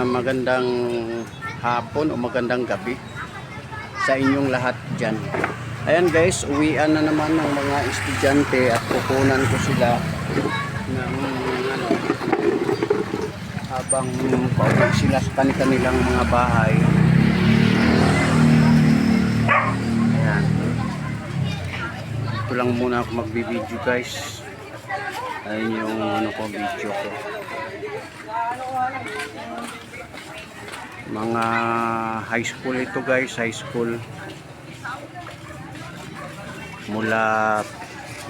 magandang hapon o magandang gabi sa inyong lahat dyan. Ayan guys, uwian na naman ng mga estudyante at kukunan ko sila ng habang pauwi sila sa kanilang mga bahay. Ayan. Ito lang muna ako magbibideo guys. Ayun yung video ko. Mga high school ito guys, high school. Mula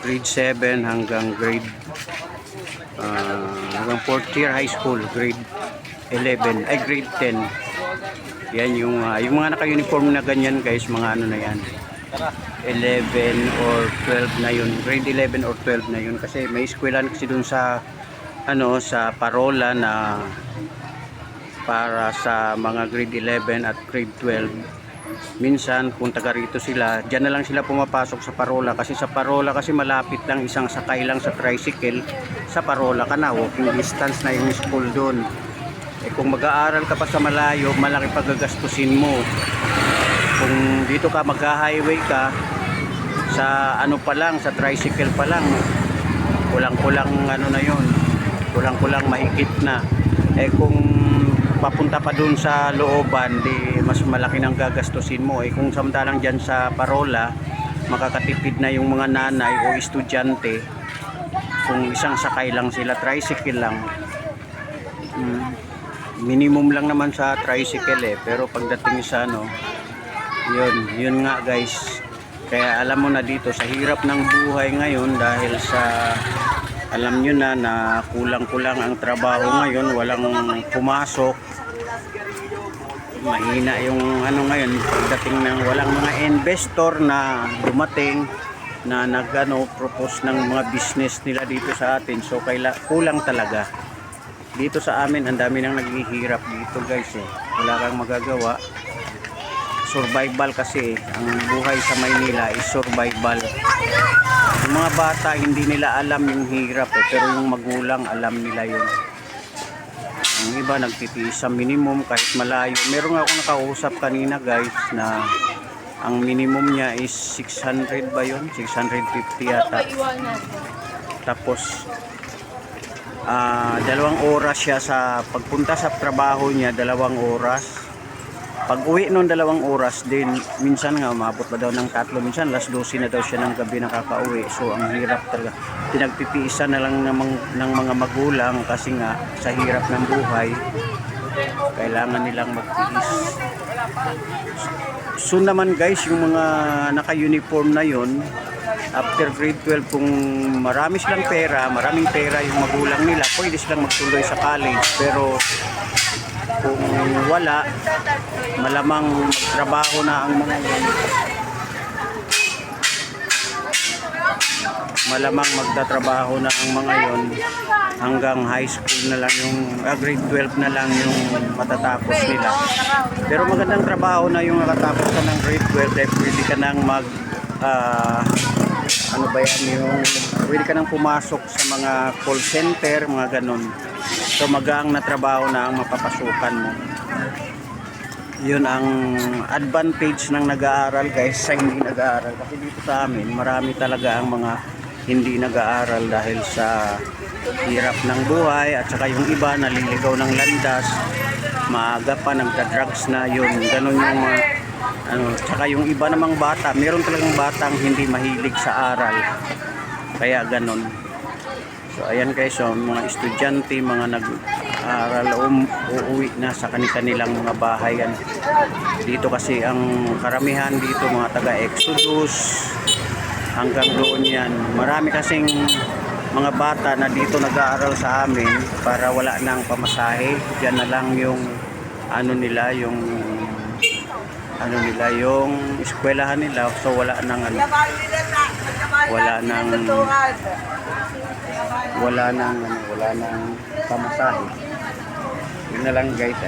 grade 7 hanggang grade hanggang 4th year high school, grade 11 ay grade 10. Yan yung mga naka-uniform na ganyan guys, mga ano na yan. 11 or 12 na yun, grade 11 or 12 na yun, kasi may eskwelahan kasi dun sa sa Parola na para sa mga grade 11 at grade 12. Minsan kung taga rito sila, dyan na lang sila pumapasok sa Parola, kasi sa Parola kasi malapit lang, isang sakay lang sa tricycle sa Parola ka na, walking distance na yung school doon. Kung mag-aaral ka pa sa malayo, malaki pagagastusin mo. Kung dito ka mag-highway ka sa pa lang, sa tricycle pa lang, kulang-kulang na yun, kulang-kulang mahigit na. Kung papunta pa dun sa looban, di mas malaki ng gagastusin mo. Kung samantalang dyan sa Parola, makakatipid na yung mga nanay o estudyante kung isang sakay lang sila, tricycle lang. Minimum lang naman sa tricycle pero pagdating sa yun nga guys. Kaya alam mo na dito sa hirap ng buhay ngayon, dahil sa alam nyo na kulang-kulang ang trabaho ngayon, walang pumasok, mahina yung ngayon, pagdating ng walang mga investor na dumating na propose ng mga business nila dito sa atin. So kulang talaga dito sa amin. Ang dami nang naghihirap dito guys, wala kang magagawa. Survival kasi ang buhay sa Maynila is survival. Yung mga bata hindi nila alam yung hirap pero yung magulang alam nila yun. Ang iba nagtitiis sa minimum kahit malayo. Meron ako nakausap kanina guys na ang minimum niya is 600 ba yun? 650 yata. Tapos 2 oras siya sa pagpunta sa trabaho niya, 2 oras. Pag uwi nung 2 oras din, minsan nga umabot pa daw ng 3, minsan alas 12 na daw siya ng gabi nakakauwi. So ang hirap talaga, pinagtitiisan na lang ng mga magulang kasi nga sa hirap ng buhay kailangan nilang magtiis. So naman guys, yung mga naka-uniform na yon, after grade 12, kung marami silang pera, maraming pera yung magulang nila, pwede silang magtuloy sa college. Pero kung wala, malamang magtrabaho na ang mga magtatrabaho na ang mga yon, hanggang high school na lang yung grade 12 na lang yung matatapos nila. Pero magandang trabaho na yung nakatapos ka ng grade 12 dahil pwede ka nang pwede ka nang pumasok sa mga call center, mga ganon. So magaang na trabaho na ang mapapasukan mo. Yun ang advantage ng nag-aaral guys sa hindi nag-aaral. Kasi dito sa amin, marami talaga ang mga hindi nag-aaral dahil sa hirap ng buhay, at saka yung iba naliligaw ng landas, maaga pa nagda-drugs na, yun, ganon yung tsaka yung iba namang bata, meron talagang batang hindi mahilig sa aral, kaya ganon. So ayan guys, mga estudyante, mga nag-aaral, uuwi na sa kanilang mga bahay. Dito kasi ang karamihan dito mga taga-Exodus hanggang doon yan. Marami kasing mga bata na dito nag-aaral sa amin para wala nang pamasahe. Diyan na lang yung yung eskwelahan nila. So wala nang pamasahe. Yun na lang guys,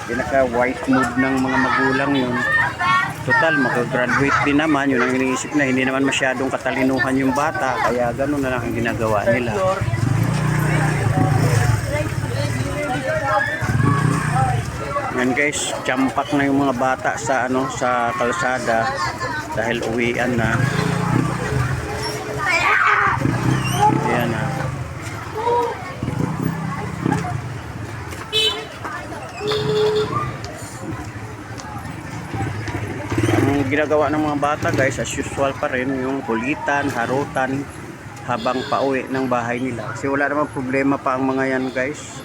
pinaka-wise move ng mga magulang yun. Total, mag-graduate din naman, yun ang iniisip na, hindi naman masyadong katalinuhan yung bata, kaya gano'n na lang ang ginagawa nila. Ayan guys, champak na yung mga bata sa ano sa kalsada dahil uwian na. Ayan na. Ang ginagawa ng mga bata guys, as usual pa rin, yung kulitan, harutan habang pauwi ng bahay nila. Kasi wala namang problema pa ang mga yan guys.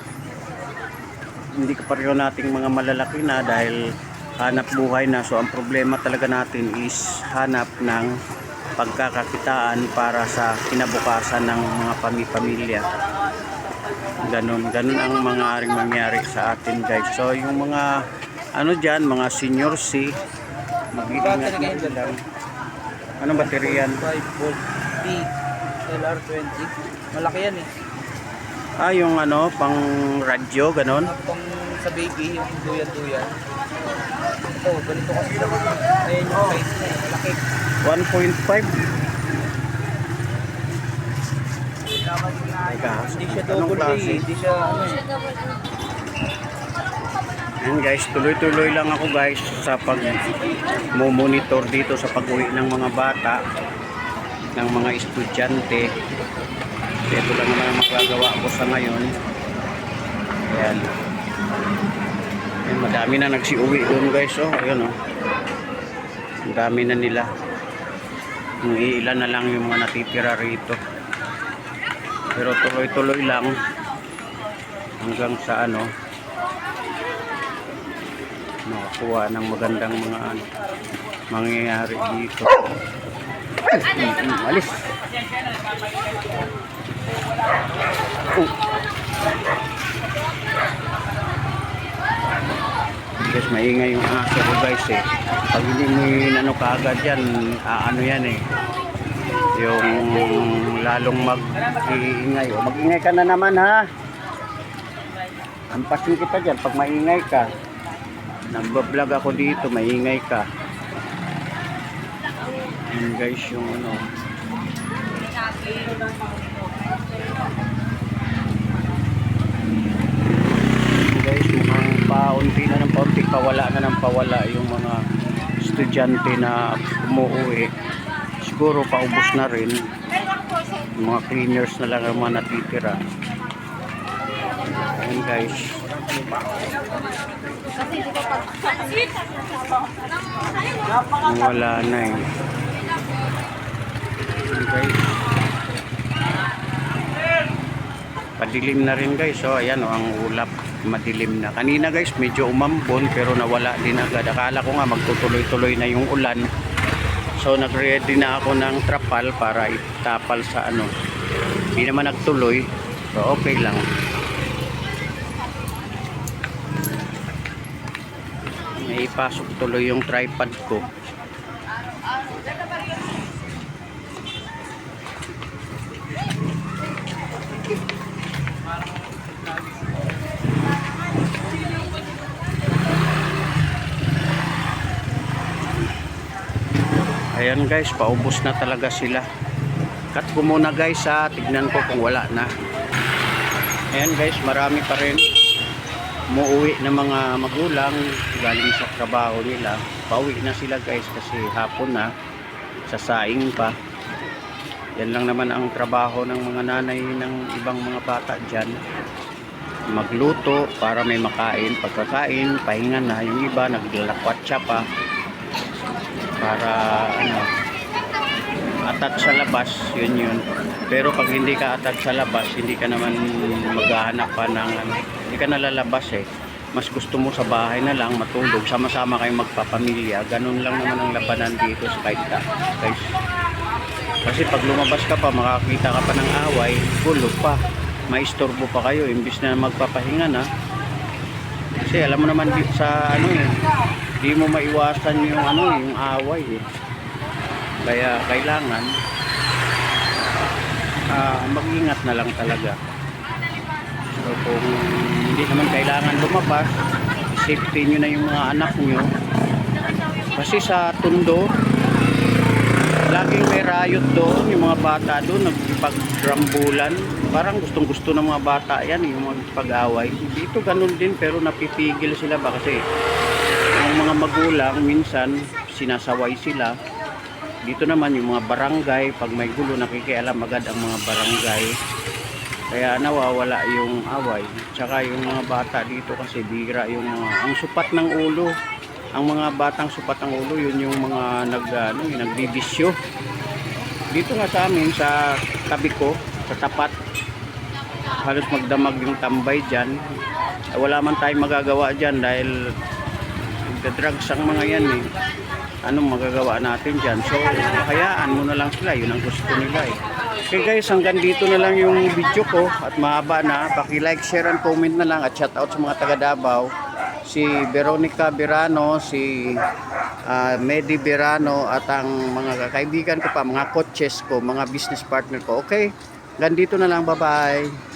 Hindi kapareho nating mga malalaki na dahil hanap buhay na. So ang problema talaga natin is hanap ng pagkakakitaan para sa kinabukasan ng mga pamilya. Ganun ang mga mangyari sa atin guys. So yung mga ano dyan, mga senior C, mag-iingat na lang. Anong baterya yan? 5 volt T LR20. Malaki yan eh. Ah, yung ano, pang radyo, ganon. Pang sa baby, yung duyan-duyan. Ito, ganito kasi naman. Ayan yung size na eh. Malaki. 1.5. Teka, Hindi siya anong double A. klase? Hindi siya ano eh. Ayan guys, tuloy-tuloy lang ako guys sa pag-monitor dito sa pag-uwi ng mga bata, ng mga estudyante. Ito lang naman ang magagawa ko sa ngayon. Ayan. Ayan, madami na nagsiuwi doon guys. Oh, ayun oh. Ang dami na nila. Yung ilan na lang yung mga natitira rito. Pero tuloy-tuloy lang hanggang sa ano makakuha ng magandang mga ano mangyayari dito. Alis. Guys, maingay yung aso ko guys eh. Pag hindi mo inano kaagad yan, ano yan eh, yung lalong mag-iingay. O, mag-ingay ka na naman ha. Ampasin kita dyan pag maingay ka. Nagbablog ako dito, maingay ka. Yan guys yung ano. Guys, mukhang paunti na ng paunti, pawala na ng pawala yung mga estudyante na umuwi. Siguro paubos na rin. Yung mga cleaners na lang ang mga natitira. Ayan guys. Wala na eh. Ayan guys. Padilim na rin guys. So ayan oh, ang ulap madilim na. Kanina guys medyo umambon pero nawala din agad. Akala ko nga magtutuloy-tuloy na yung ulan. So nag-ready na ako ng trapal para itapal sa ano. Hindi naman nagtuloy. So okay lang. May ipasok tuloy yung tripod ko. Ayan guys, paubos na talaga sila. Cut ko muna guys ha, tignan ko kung wala na. Ayan guys, marami pa rin umuwi na mga magulang galing sa trabaho nila. Pauwi na sila guys kasi hapon na, sasaing pa. Yan lang naman ang trabaho ng mga nanay ng ibang mga bata dyan. Magluto para may makain, pagkakain, pahinga na. Yung iba naglalakwatsa pa para ano, atat sa labas, yun. Pero pag hindi ka atat sa labas, hindi ka naman maghahanap pa ng ano, hindi ka nalalabas eh. Mas gusto mo sa bahay na lang matulog, sama-sama kayong magpapamilya. Ganun lang naman ang labanan dito sa Kaita guys. Kasi pag lumabas ka pa, makakita ka pa ng away, gulo pa, maistorbo pa kayo imbis na magpapahinga na. Kasi alam mo naman dito sa ano eh, di mo maiwasan yung ano, yung away eh. Kaya kailangan mag-ingat na lang talaga. So kung hindi naman kailangan lumabas, safety nyo na yung mga anak nyo. Kasi sa Tondo, laging may riot doon, yung mga bata doon nagpagrambulan. parang gustong-gusto ng mga bata yan, yung pag-away. Dito ganun din, pero napipigil sila ba kasi ang mga magulang minsan sinasaway sila. Dito naman yung mga barangay, pag may gulo nakikialam agad ang mga barangay, kaya nawawala yung away. Tsaka yung mga bata dito kasi bira yung ang supat ng ulo, ang mga batang supat ng ulo, yun yung mga nagbibisyo. Dito nga sa amin sa tabi ko, sa tapat, halos magdamag yung tambay dyan. Wala man tayong magagawa dyan dahil nagda-drugs ang mga yan eh. Anong magagawa natin dyan? So hayaan mo na lang sila, yun ang gusto nila eh. Okay guys, hanggang dito na lang yung video ko at mahaba na. Paki-like, share and comment na lang at shout out sa mga taga Davao. Si Veronica Birano, si Medi Birano at ang mga kaibigan ko pa, mga coaches ko, mga business partner ko. Okay, hanggang dito na lang, bye bye.